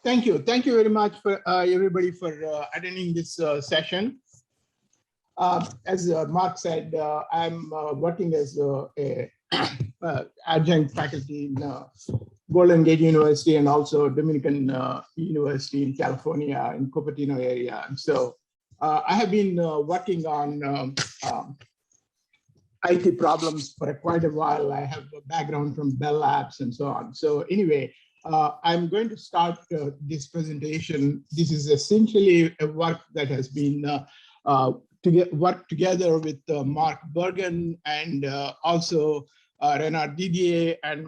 Thank you. Thank you very much for everybody for attending this session. As Mark said, I'm working as a adjunct faculty in Golden Gate University and also Dominican University in California in Cupertino area. And so I have been working on IT problems for quite a while. I have a background from Bell Labs and so on. So anyway, I'm going to start this presentation. This is essentially a work that has been worked together with Mark Bergen and also Renard Didier and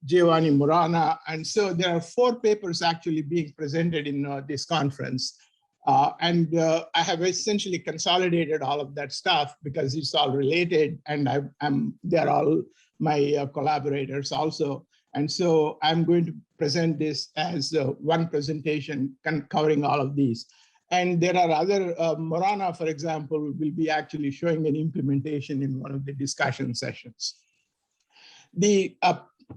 Giovanni Murana. And so there are 4 papers actually being presented in this conference. I have essentially consolidated all of that stuff because it's all related, and they're all my collaborators also. And so I'm going to present this as one presentation covering all of these. And there are other, Morana, for example, will be actually showing an implementation in one of the discussion sessions. The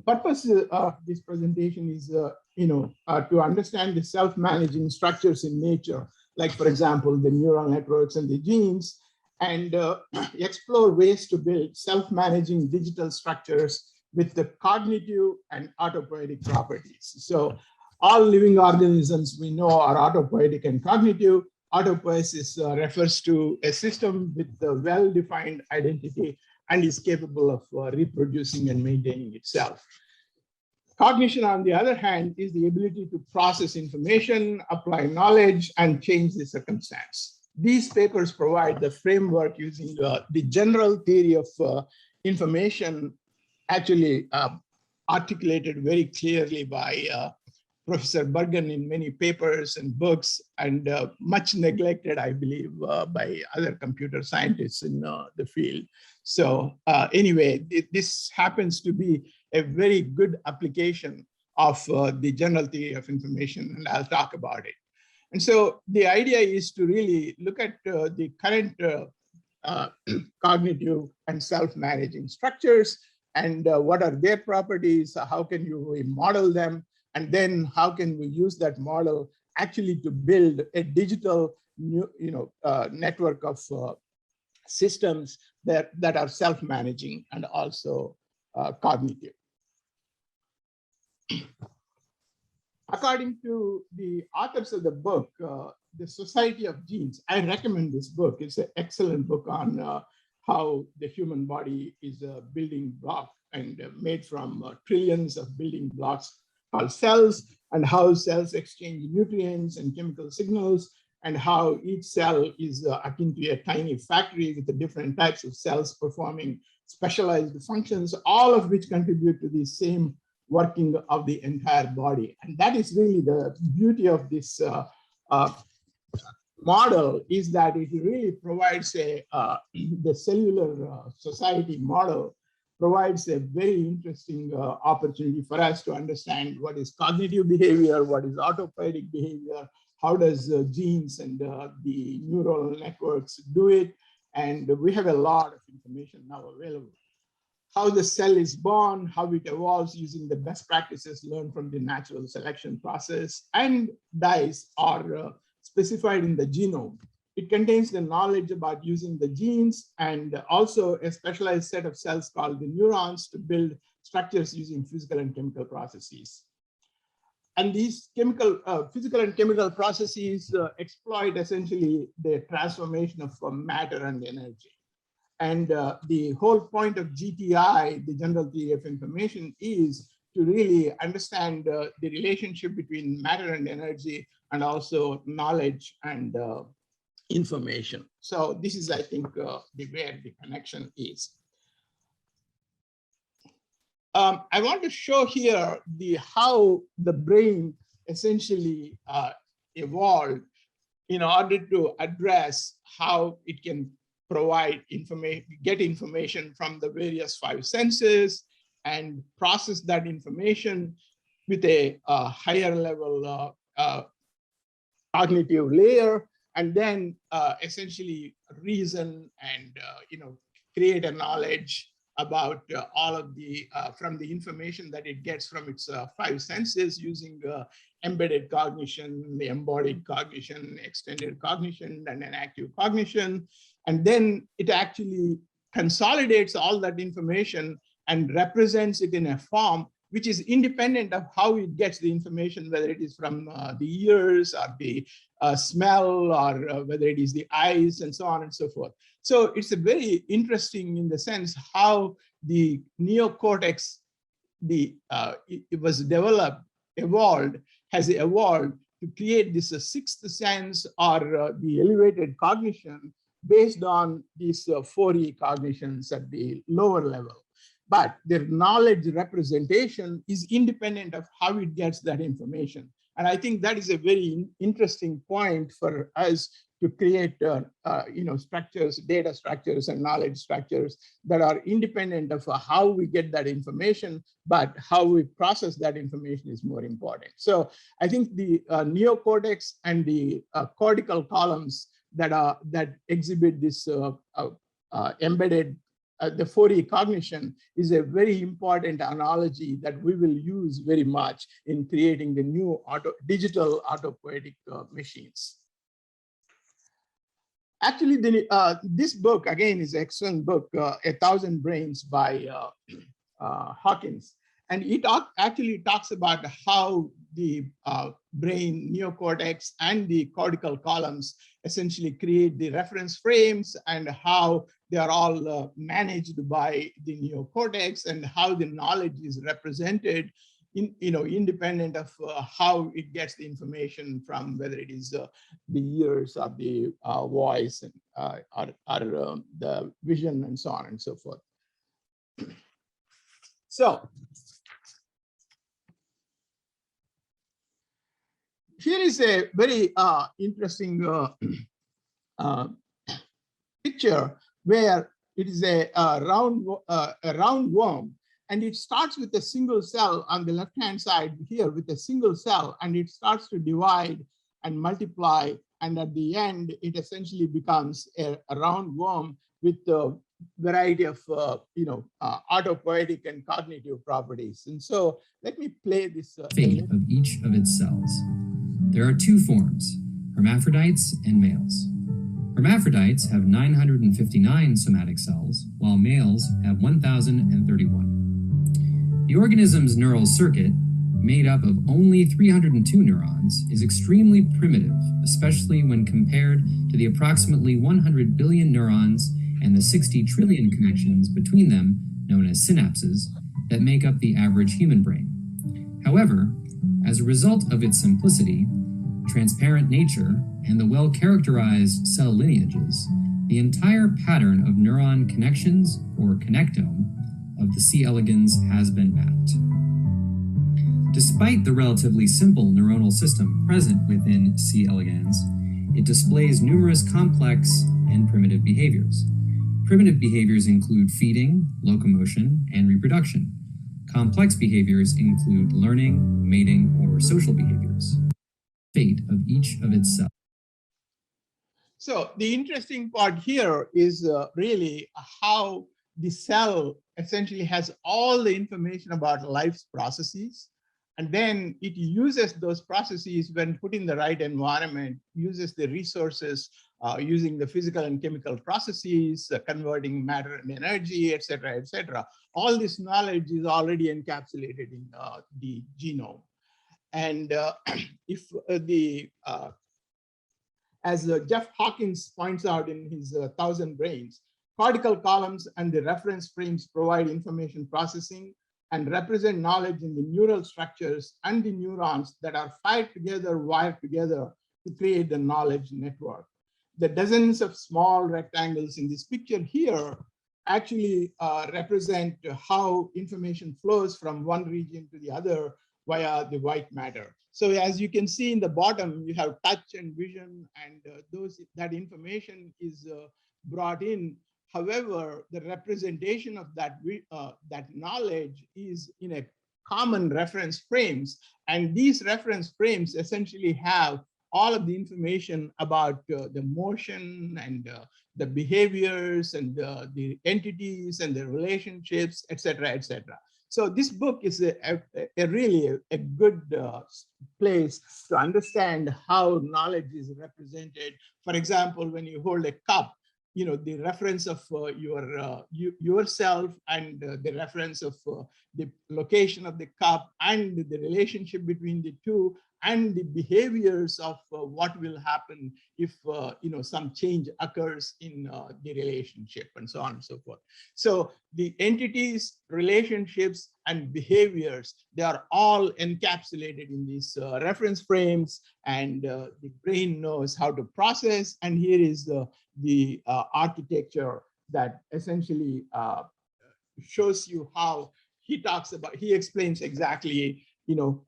purpose of this presentation is, to understand the self-managing structures in nature, like, for example, the neural networks and the genes, and explore ways to build self-managing digital structures with the cognitive and autopoietic properties. So all living organisms we know are autopoietic and cognitive. Autopoiesis refers to a system with a well-defined identity and is capable of reproducing and maintaining itself. Cognition, on the other hand, is the ability to process information, apply knowledge, and change the circumstance. These papers provide the framework using the general theory of information, actually articulated very clearly by Professor Bergen in many papers and books, and much neglected, I believe, by other computer scientists in the field. So anyway, this happens to be a very good application of the general theory of information, and I'll talk about it. And so the idea is to really look at the current cognitive and self-managing structures, and what are their properties, how can you model them, and then how can we use that model actually to build a digital network of systems that are self-managing and also cognitive. According to the authors of the book, The Society of Genes, I recommend this book. It's an excellent book on how the human body is a building block and made from trillions of building blocks called cells, and how cells exchange nutrients and chemical signals, and how each cell is akin to a tiny factory with the different types of cells performing specialized functions, all of which contribute to the same working of the entire body. And that is really the beauty of this model, is that it really provides the cellular society model provides a very interesting opportunity for us to understand what is cognitive behavior, what is autopoietic behavior, how does genes and the neural networks do it. And we have a lot of information now available. How the cell is born, how it evolves using the best practices learned from the natural selection process, and dies are specified in the genome. It contains the knowledge about using the genes and also a specialized set of cells called the neurons to build structures using physical and chemical processes. And these physical and chemical processes exploit essentially the transformation of matter and energy. And the whole point of GTI, the general theory of information, is to really understand the relationship between matter and energy, and also knowledge and information. So this is, I think, where the connection is. I want to show here how the brain essentially evolved in order to address how it can provide information, get information from the various 5 senses, and process that information with a higher level cognitive layer, and then essentially reason and create a knowledge about all of the, from the information that it gets from its 5 senses using embedded cognition, the embodied cognition, extended cognition, and an active cognition. And then it actually consolidates all that information and represents it in a form which is independent of how it gets the information, whether it is from the ears or the smell, or whether it is the eyes, and so on and so forth. So it's a very interesting in the sense how the neocortex, it was developed, has evolved to create this sixth sense, or the elevated cognition based on these 4E cognitions at the lower level. But their knowledge representation is independent of how it gets that information. And I think that is a very interesting point for us to create structures, data structures, and knowledge structures that are independent of how we get that information, but how we process that information is more important. So I think the neocortex and the cortical columns that exhibit this embedded the 4E cognition is a very important analogy that we will use very much in creating the new digital autopoietic machines. Actually, this book, again, is an excellent book, 1,000 Brains by Hawkins. And it actually talks about how the brain neocortex and the cortical columns essentially create the reference frames, and how they are all managed by the neocortex, and how the knowledge is represented independent of how it gets the information from, whether it is the ears or the voice, and, or the vision, and so on and so forth. So here is a very interesting picture where it is a round worm, and it starts with a single cell on the left-hand side here with a single cell, and it starts to divide and multiply, and at the end it essentially becomes a round worm with a variety of autopoietic and cognitive properties. And so let me play this. Fate of each of its cells. There are 2 forms, hermaphrodites and males. Hermaphrodites have 959 somatic cells, while males have 1,031. The organism's neural circuit, made up of only 302 neurons, is extremely primitive, especially when compared to the approximately 100 billion neurons and the 60 trillion connections between them, known as synapses, that make up the average human brain. However, as a result of its simplicity, transparent nature, and the well-characterized cell lineages, the entire pattern of neuron connections, or connectome, of the C. elegans has been mapped. Despite the relatively simple neuronal system present within C. elegans, it displays numerous complex and primitive behaviors. Primitive behaviors include feeding, locomotion, and reproduction. Complex behaviors include learning, mating, or social behaviors. Fate of each of its cells. So the interesting part here is really how the cell essentially has all the information about life's processes, and then it uses those processes when put in the right environment, uses the resources, using the physical and chemical processes, converting matter and energy, et cetera, et cetera. All this knowledge is already encapsulated in the genome. And if as Jeff Hawkins points out in his 1,000 Brains, cortical columns and the reference frames provide information processing and represent knowledge in the neural structures and the neurons that are wired together to create the knowledge network. The dozens of small rectangles in this picture here actually represent how information flows from one region to the other via the white matter. So as you can see in the bottom, you have touch and vision, and that information is brought in. However, the representation of that knowledge is in a common reference frames, and these reference frames essentially have all of the information about the motion and the behaviors and the entities and the relationships, et cetera, et cetera. So this book is really a good place to understand how knowledge is represented. For example, when you hold a cup, you know, the reference of yourself and the reference of the location of the cup and the relationship between the two and the behaviors of what will happen if you know, some change occurs in the relationship and so on and so forth. So the entities, relationships, and behaviors, they are all encapsulated in these reference frames, and the brain knows how to process. And here is the architecture that essentially shows you how he explains exactly, you know,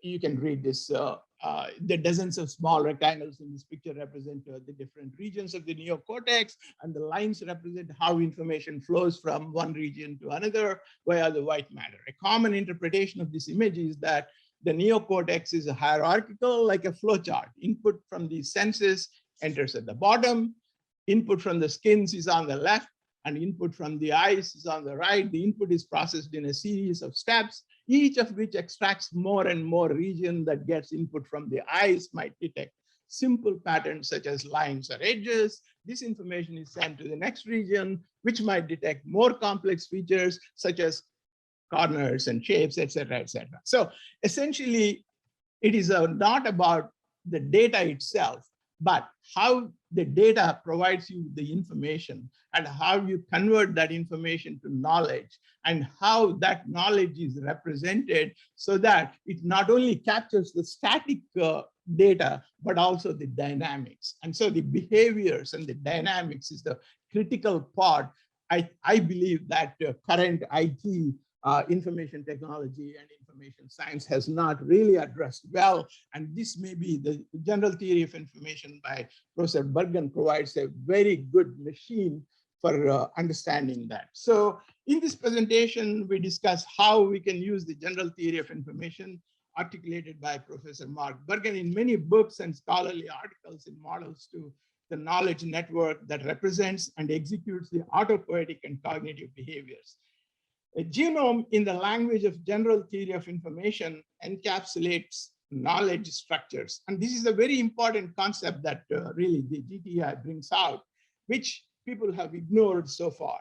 you can read this. The dozens of small rectangles in this picture represent the different regions of the neocortex, and the lines represent how information flows from one region to another via the white matter. A common interpretation of this image is that the neocortex is a hierarchical, like a flowchart. Input from the senses enters at the bottom, input from the skins is on the left, and input from the eyes is on the right. The input is processed in a series of steps, each of which extracts more and more region that gets input from the eyes might detect simple patterns such as lines or edges. This information is sent to the next region, which might detect more complex features such as corners and shapes, et cetera, et cetera. So essentially, it is not about the data itself, but how the data provides you the information and how you convert that information to knowledge and how that knowledge is represented so that it not only captures the static data, but also the dynamics. And so the behaviors and the dynamics is the critical part. I believe that current IT information technology and information science has not really addressed well. And this may be the general theory of information by Professor Bergen provides a very good machine for understanding that. So in this presentation, we discuss how we can use the general theory of information articulated by Professor Mark Bergen in many books and scholarly articles and models to the knowledge network that represents and executes the autopoietic and cognitive behaviors. A genome, in the language of general theory of information, encapsulates knowledge structures. And this is a very important concept that really the GTI brings out, which people have ignored so far.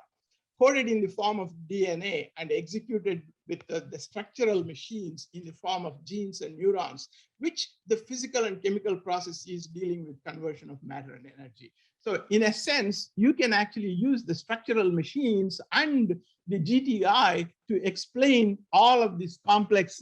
Coded in the form of DNA and executed with the structural machines in the form of genes and neurons, which the physical and chemical processes dealing with conversion of matter and energy. So in a sense, you can actually use the structural machines and the GTI to explain all of these complex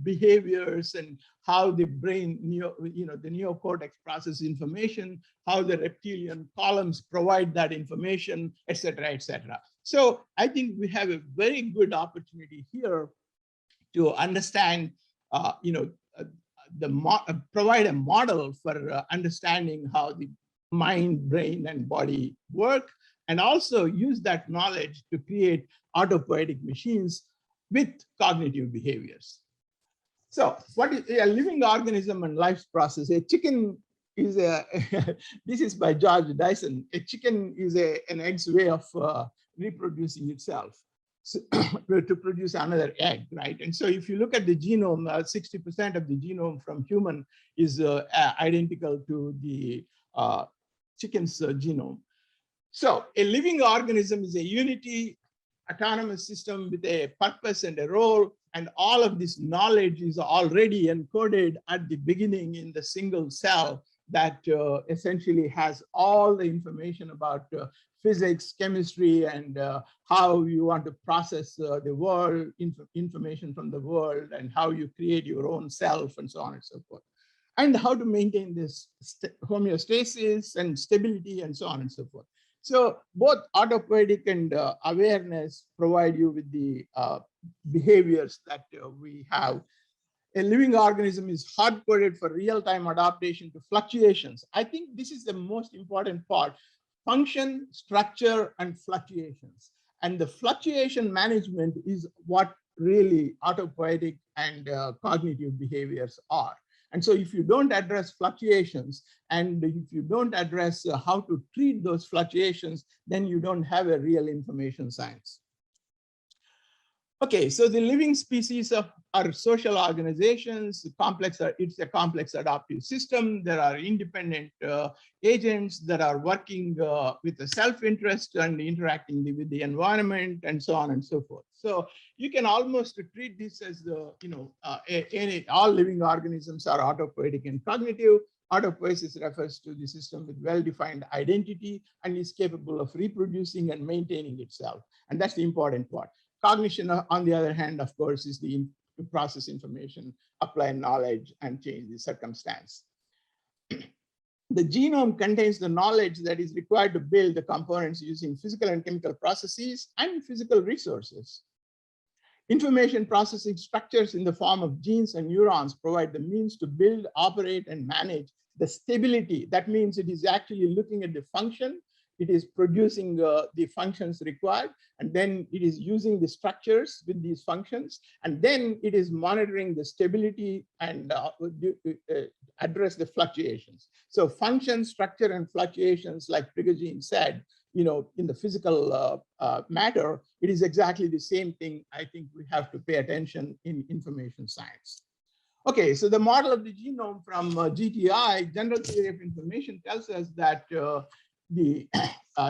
behaviors and how the brain, the neocortex processes information, how the reptilian columns provide that information, et cetera, et cetera. So I think we have a very good opportunity here to understand, provide a model for understanding how the mind, brain, and body work, and also use that knowledge to create autopoietic machines with cognitive behaviors. So what is a living organism and life's process? A chicken is this is by George Dyson. A chicken is an egg's way of reproducing itself, so, to produce another egg, right? And so if you look at the genome, 60% of the genome from human is identical to the chicken's genome. So a living organism is a unity, autonomous system with a purpose and a role, and all of this knowledge is already encoded at the beginning in the single cell that essentially has all the information about physics, chemistry, and how you want to process the world, information from the world, and how you create your own self, and so on and so forth, and how to maintain this homeostasis and stability, and so on and so forth. So both autopoietic and awareness provide you with the behaviors that we have. A living organism is hard-coded for real-time adaptation to fluctuations. I think this is the most important part: function, structure, and fluctuations. And the fluctuation management is what really autopoietic and cognitive behaviors are. And so if you don't address fluctuations, and if you don't address how to treat those fluctuations, then you don't have a real information science. Okay, so the living species are social organizations. It's a complex adaptive system. There are independent agents that are working with a self-interest and interacting with the environment and so on and so forth. So you can almost treat this as all living organisms are autopoietic and cognitive. Autopoiesis refers to the system with well-defined identity and is capable of reproducing and maintaining itself. And that's the important part. Cognition, on the other hand, of course, is to process information, apply knowledge, and change the circumstance. The genome contains the knowledge that is required to build the components using physical and chemical processes and physical resources. Information processing structures in the form of genes and neurons provide the means to build, operate, and manage the stability. That means it is actually looking at the function. It is producing the functions required, and then it is using the structures with these functions, and then it is monitoring the stability and address the fluctuations. So function, structure, and fluctuations, like Prigogine said, in the physical matter, it is exactly the same thing. I think we have to pay attention in information science. Okay, so the model of the genome from GTI, General Theory of Information, tells us that the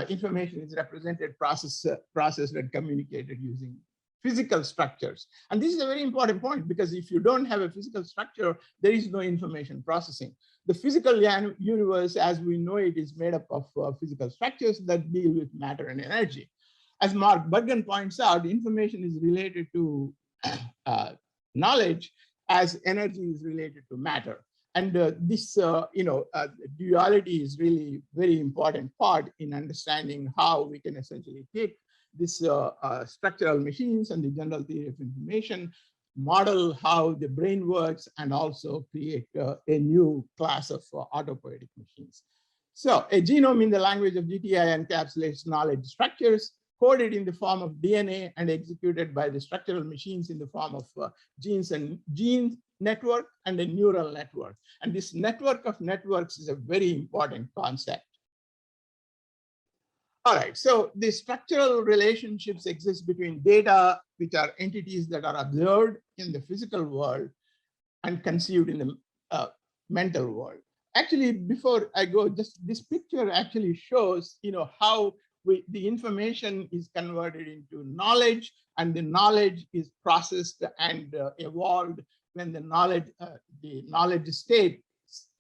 information is represented, processed, and communicated using physical structures. And this is a very important point, because if you don't have a physical structure, there is no information processing. The physical universe, as we know it, is made up of physical structures that deal with matter and energy. As Mark Bergen points out, information is related to knowledge as energy is related to matter. And this duality is really very important part in understanding how we can essentially take this structural machines and the general theory of information, model how the brain works, and also create a new class of autopoietic machines. So a genome in the language of GTI encapsulates knowledge structures coded in the form of DNA and executed by the structural machines in the form of genes and gene network and a neural network. And this network of networks is a very important concept. All right, so the structural relationships exist between data, which are entities that are observed in the physical world and conceived in the mental world. Actually, before I go, just this picture actually shows, how the information is converted into knowledge, and the knowledge is processed and evolved. When the knowledge state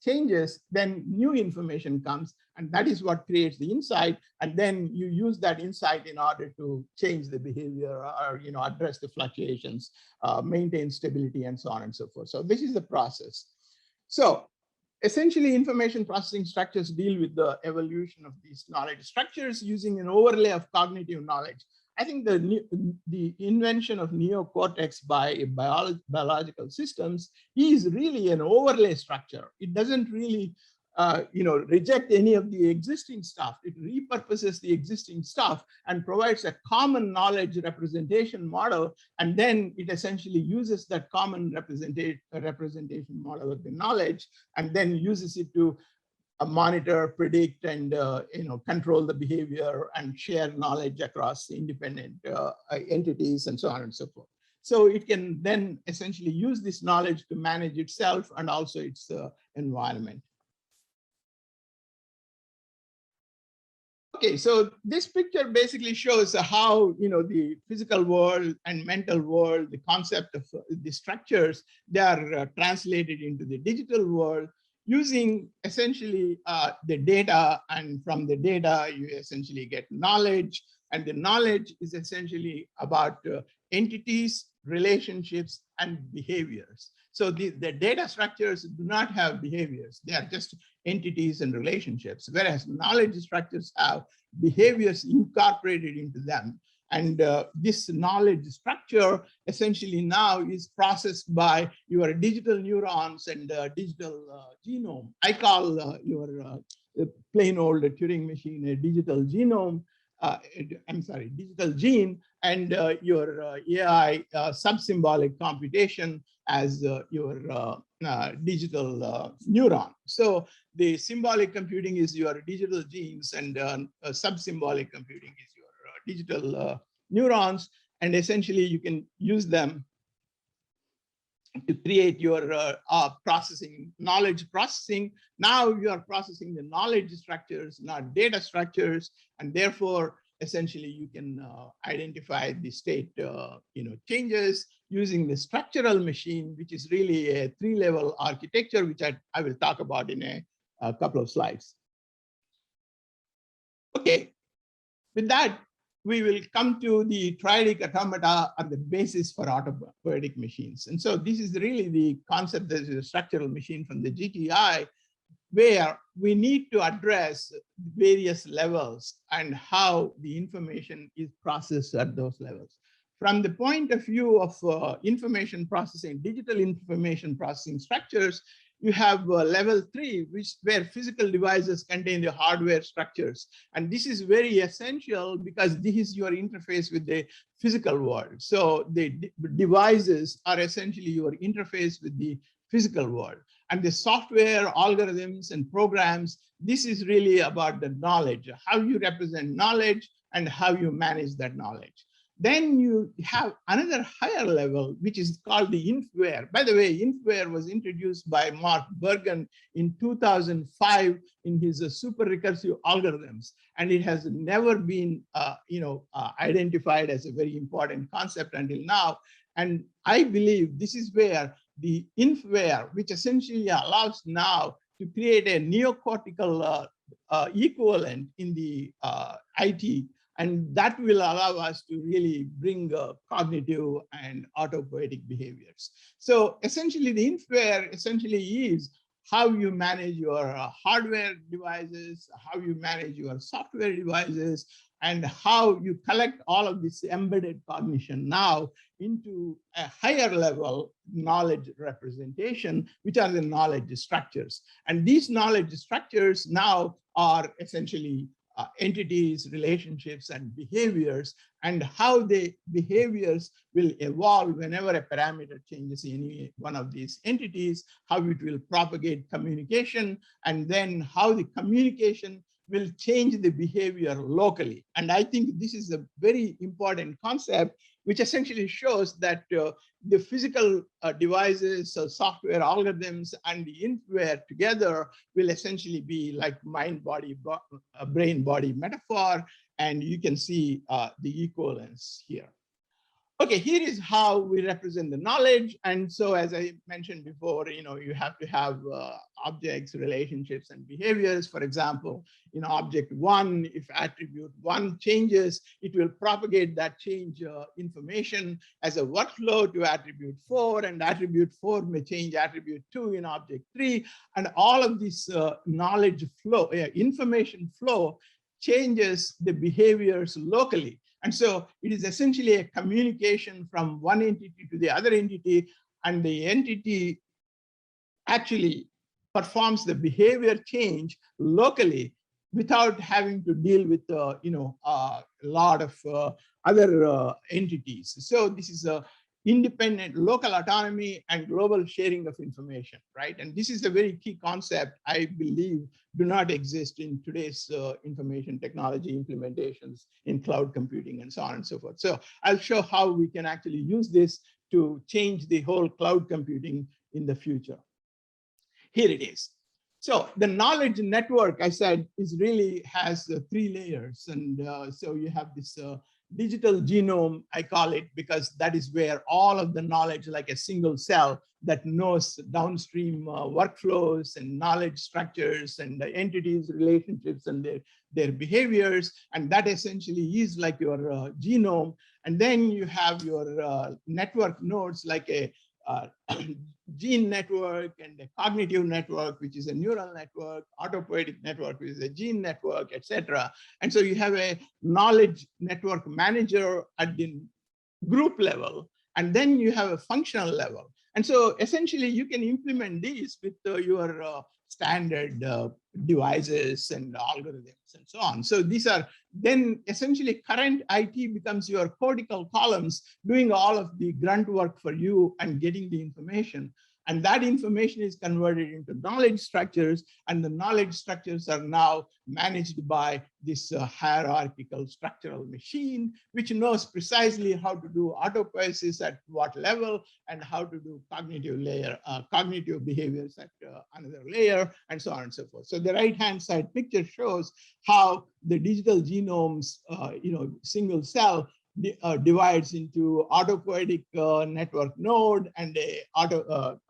changes, then new information comes, and that is what creates the insight. And then you use that insight in order to change the behavior, or address the fluctuations, maintain stability, and so on and so forth. So this is the process. So essentially, information processing structures deal with the evolution of these knowledge structures using an overlay of cognitive knowledge. I think the invention of neocortex by biological systems is really an overlay structure. It doesn't really reject any of the existing stuff. It repurposes the existing stuff and provides a common knowledge representation model. And then it essentially uses that common representation model of the knowledge, and then uses it to monitor, predict, and control the behavior and share knowledge across independent entities and so on and so forth. So it can then essentially use this knowledge to manage itself and also its environment. Okay, so this picture basically shows how the physical world and mental world, the concept of the structures, they are translated into the digital world using essentially the data, and from the data you essentially get knowledge, and the knowledge is essentially about entities, relationships, and behaviors. So the data structures do not have behaviors. They are just entities and relationships, whereas knowledge structures have behaviors incorporated into them. And this knowledge structure essentially now is processed by your digital neurons and digital genome. I call your plain old Turing machine a digital genome. digital gene, and your AI subsymbolic computation as your digital neuron. So the symbolic computing is your digital genes, and subsymbolic computing is your digital neurons. And essentially, you can use them to create your processing, knowledge processing. Now you are processing the knowledge structures, not data structures, and therefore, essentially, you can identify the state changes using the structural machine, which is really a 3-level architecture, which I will talk about in a couple of slides. Okay, with that, we will come to the triadic automata are the basis for autopoietic machines. And so this is really the concept that is a structural machine from the GTI, where we need to address various levels and how the information is processed at those levels. From the point of view of information processing, digital information processing structures, you have level 3, where physical devices contain the hardware structures. And this is very essential because this is your interface with the physical world. So the devices are essentially your interface with the physical world. And the software, algorithms, and programs, this is really about the knowledge, how you represent knowledge and how you manage that knowledge. Then you have another higher level, which is called the infware. By the way, infware was introduced by Mark Bergen in 2005 in his super recursive algorithms, and it has never been identified as a very important concept until now. And I believe this is where the infware, which essentially allows now to create a neocortical equivalent in the IT, and that will allow us to really bring cognitive and autopoietic behaviors. So essentially, the infware essentially is how you manage your hardware devices, how you manage your software devices, and how you collect all of this embedded cognition now into a higher level knowledge representation, which are the knowledge structures. And these knowledge structures now are essentially entities, relationships, and behaviors, and how the behaviors will evolve whenever a parameter changes in any one of these entities, how it will propagate communication, and then how the communication will change the behavior locally. And I think this is a very important concept, which essentially shows that the physical devices, software algorithms, and the infware together will essentially be like mind-body, brain-body metaphor. And you can see the equivalence here. Okay, here is how we represent the knowledge. And so, as I mentioned before, you have to have objects, relationships, and behaviors. For example, object 1, if attribute 1 changes, it will propagate that change information as a workflow to attribute 4, and attribute 4 may change attribute 2 in object 3. And all of this knowledge flow, information flow changes the behaviors locally. And so it is essentially a communication from one entity to the other entity, and the entity actually performs the behavior change locally without having to deal with a lot of other entities. So this is a independent local autonomy and global sharing of information, right? And this is a very key concept, I believe, do not exist in today's information technology implementations in cloud computing and so on and so forth. So I'll show how we can actually use this to change the whole cloud computing in the future. Here it is. So the knowledge network, I said, really has 3 layers. And so you have this digital genome, I call it, because that is where all of the knowledge, like a single cell that knows downstream workflows and knowledge structures and the entities, relationships, and their behaviors. And that essentially is like your genome. And then you have your network nodes, like a gene network and a cognitive network, which is a neural network, autopoietic network, which is a gene network, etc. And so you have a knowledge network manager at the group level, and then you have a functional level. And so essentially you can implement these with your standard devices and algorithms and so on. So these are then essentially current IT becomes your cortical columns doing all of the grunt work for you and getting the information. And that information is converted into knowledge structures, and the knowledge structures are now managed by this hierarchical structural machine, which knows precisely how to do autopoiesis at what level and how to do cognitive layer, cognitive behaviors at another layer, and so on and so forth. So the right-hand side picture shows how the digital genome's single cell divides into autopoietic network node and a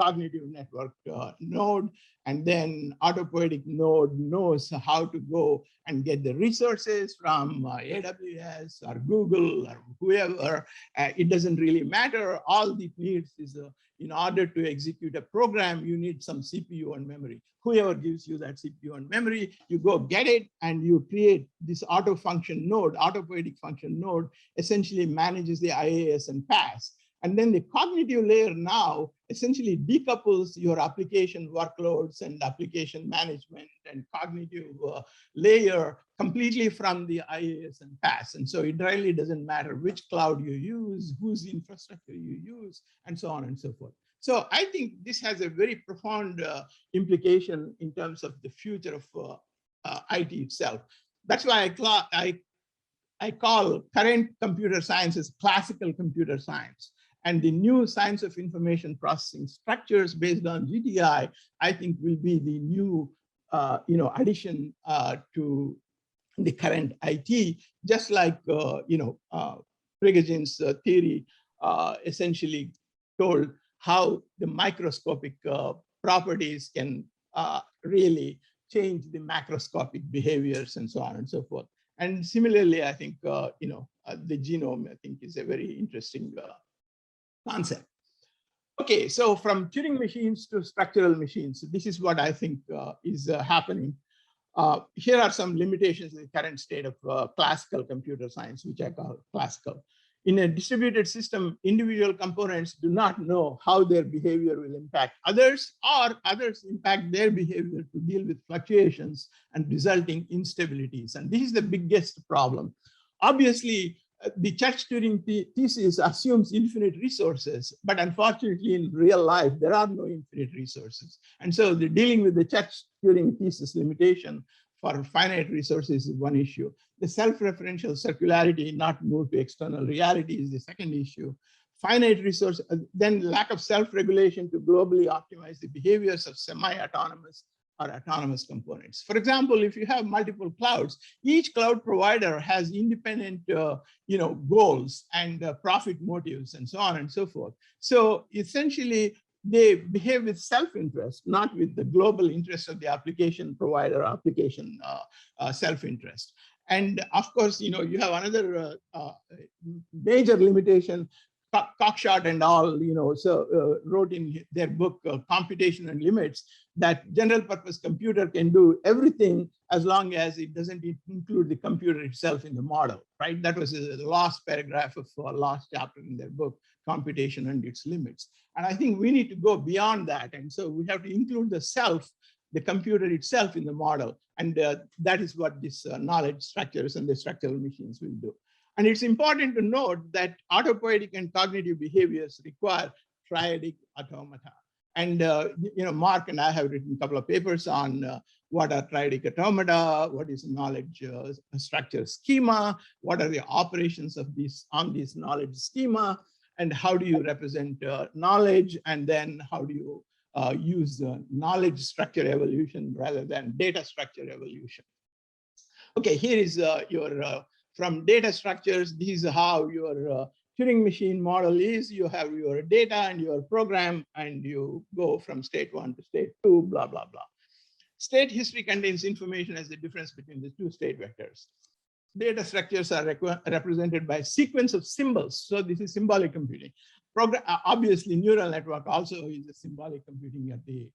cognitive network node. And then autopoietic node knows how to go and get the resources from AWS or Google or whoever. It doesn't really matter. All it needs is in order to execute a program, you need some CPU and memory. Whoever gives you that CPU and memory, you go get it and you create this auto function node, autopoietic function node, essentially manages the IaaS and PaaS. And then the cognitive layer now essentially decouples your application workloads and application management and cognitive layer completely from the IaaS and PaaS. And so it really doesn't matter which cloud you use, whose infrastructure you use, and so on and so forth. So I think this has a very profound implication in terms of the future of IT itself. That's why I call current computer science as classical computer science. And the new science of information processing structures based on GTI, I think will be the new addition to the current IT, just like Prigoghine's theory essentially told how the microscopic properties can really change the macroscopic behaviors and so on and so forth. And similarly, I think the genome, I think, is a very interesting concept. Okay, so from Turing machines to structural machines, this is what I think is happening. Here are some limitations in the current state of classical computer science, which I call classical. In a distributed system, individual components do not know how their behavior will impact others, or others impact their behavior to deal with fluctuations and resulting instabilities. And this is the biggest problem. Obviously, the Church-Turing thesis assumes infinite resources, but unfortunately in real life, there are no infinite resources. And so the dealing with the Church-Turing thesis limitation for finite resources is one issue. The self-referential circularity, not moved to external reality, is the second issue. Finite resource, then lack of self-regulation to globally optimize the behaviors of semi-autonomous or autonomous components. For example, if you have multiple clouds, each cloud provider has independent goals and profit motives and so on and so forth. So essentially, they behave with self-interest, not with the global interest of the application provider, application self-interest. And of course, you have another major limitation. Cockshott and all, wrote in their book, Computation and Limits, that general purpose computer can do everything as long as it doesn't include the computer itself in the model, right? That was the last paragraph of last chapter in their book, Computation and Its Limits. And I think we need to go beyond that. And so we have to include the self, the computer itself in the model. And that is what these knowledge structures and the structural machines will do. And it's important to note that autopoietic and cognitive behaviors require triadic automata. And Mark and I have written a couple of papers on what are triadic automata, what is knowledge structure schema, what are the operations of these on this knowledge schema, and how do you represent knowledge, and then how do you use the knowledge structure evolution rather than data structure evolution. Okay, here is your from data structures. This is how your Turing machine model is. You have your data and your program, and you go from state 1 to state 2, blah, blah, blah. State history contains information as the difference between the two state vectors. Data structures are represented by sequence of symbols. So this is symbolic computing. Obviously, neural network also is a symbolic computing at the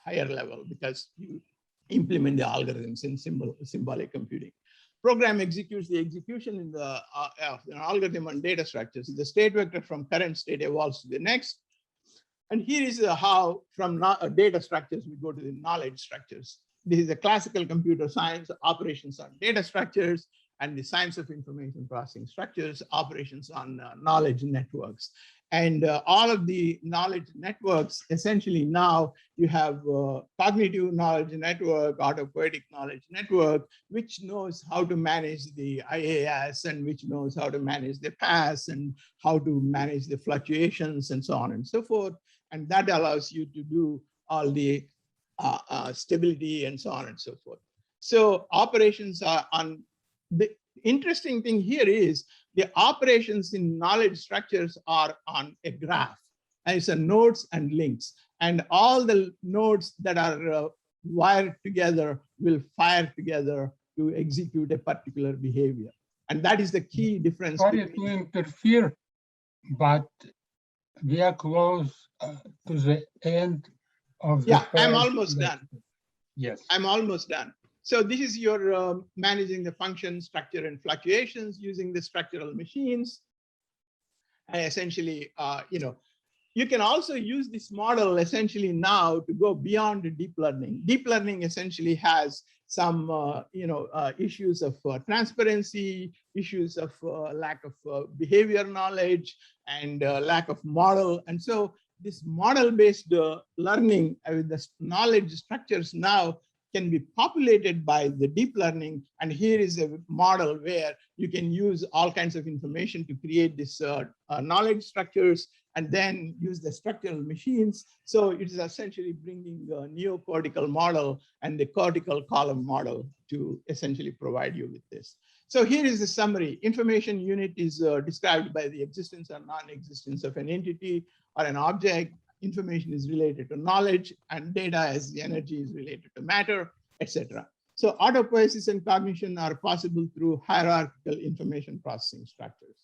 higher level, because you implement the algorithms in symbolic computing. Program executes the execution in the an algorithm on data structures. The state vector from current state evolves to the next. And here is how from data structures we go to the knowledge structures. This is the classical computer science operations on data structures, and the science of information processing structures, operations on knowledge networks. And all of the knowledge networks, essentially now you have cognitive knowledge network, autopoietic knowledge network, which knows how to manage the IAS and which knows how to manage the paths and how to manage the fluctuations and so on and so forth. And that allows you to do all the stability and so on and so forth. So operations are on, the interesting thing here is the operations in knowledge structures are on a graph. And it's a nodes and links. And all the nodes that are wired together will fire together to execute a particular behavior. And that is the key difference. Sorry to interfere, but we are close to the end of the Yeah, I'm almost done. Yes. I'm almost done. So this is your managing the function, structure, and fluctuations using the structural machines. And essentially, you can also use this model essentially now to go beyond the deep learning. Deep learning essentially has some, issues of transparency, issues of lack of behavior knowledge, and lack of model. And so this model-based learning with the knowledge structures now can be populated by the deep learning. And here is a model where you can use all kinds of information to create this knowledge structures and then use the structural machines. So it is essentially bringing the neocortical model and the cortical column model to essentially provide you with this. So here is the summary. Information unit is described by the existence or non-existence of an entity or an object. Information is related to knowledge, and data as the energy is related to matter, etc. So autopoiesis and cognition are possible through hierarchical information processing structures.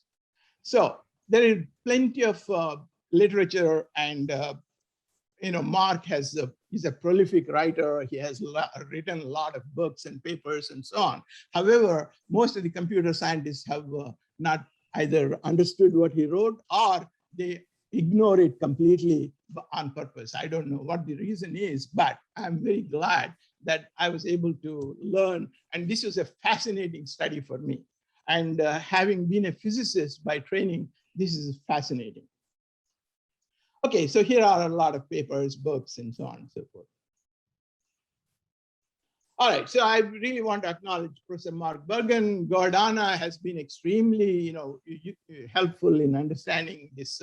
So there is plenty of literature, and Mark is a prolific writer. He has written a lot of books and papers and so on. However, most of the computer scientists have not either understood what he wrote or they ignore it completely on purpose. I don't know what the reason is, but I'm very glad that I was able to learn. And this was a fascinating study for me. And having been a physicist by training, this is fascinating. Okay, so here are a lot of papers, books, and so on and so forth. All right, so I really want to acknowledge Professor Mark Bergen. Gordana has been extremely, helpful in understanding this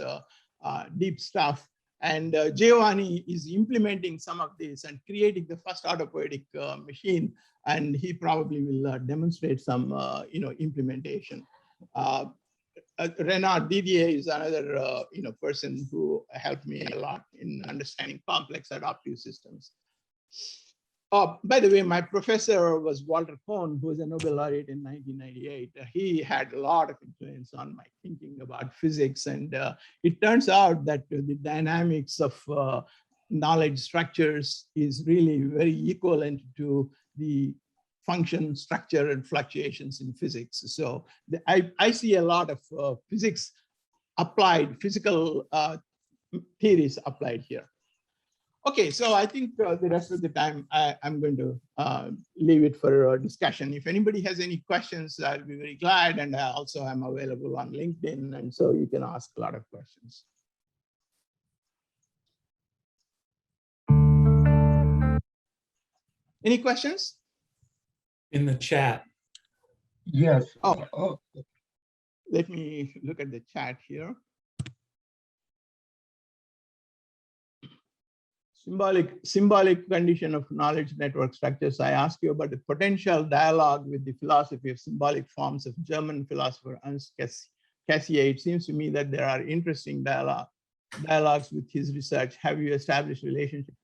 deep stuff. And Giovanni is implementing some of this and creating the first autopoietic machine. And he probably will demonstrate some, implementation. Renard Didier is another, person who helped me a lot in understanding complex adaptive systems. By the way, my professor was Walter Kohn, who was a Nobel laureate in 1998. He had a lot of influence on my thinking about physics. And it turns out that the dynamics of knowledge structures is really very equivalent to the function, structure, and fluctuations in physics. So I see a lot of physics applied, physical theories applied here. Okay, so I think the rest of the time I'm going to leave it for discussion. If anybody has any questions, I'll be very glad. And also I'm available on LinkedIn, and so you can ask a lot of questions. Any questions? In the chat. Yes. Oh. Let me look at the chat here. Symbolic condition of knowledge network structures. I asked you about the potential dialogue with the philosophy of symbolic forms of German philosopher Ernst Cassirer. It seems to me that there are interesting dialogues with his research. Have you established relationships?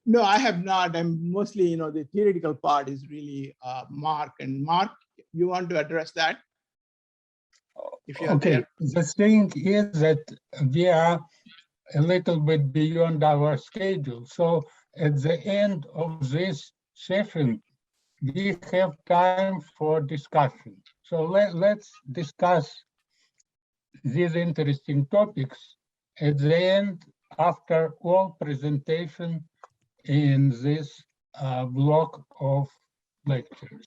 No, I have not. I'm mostly, the theoretical part is really Mark. And Mark, you want to address that? If you're okay, there. The thing is that we are a little bit beyond our schedule. So at the end of this session, we have time for discussion. So let's discuss these interesting topics. At the end, after all presentation in this block of lectures.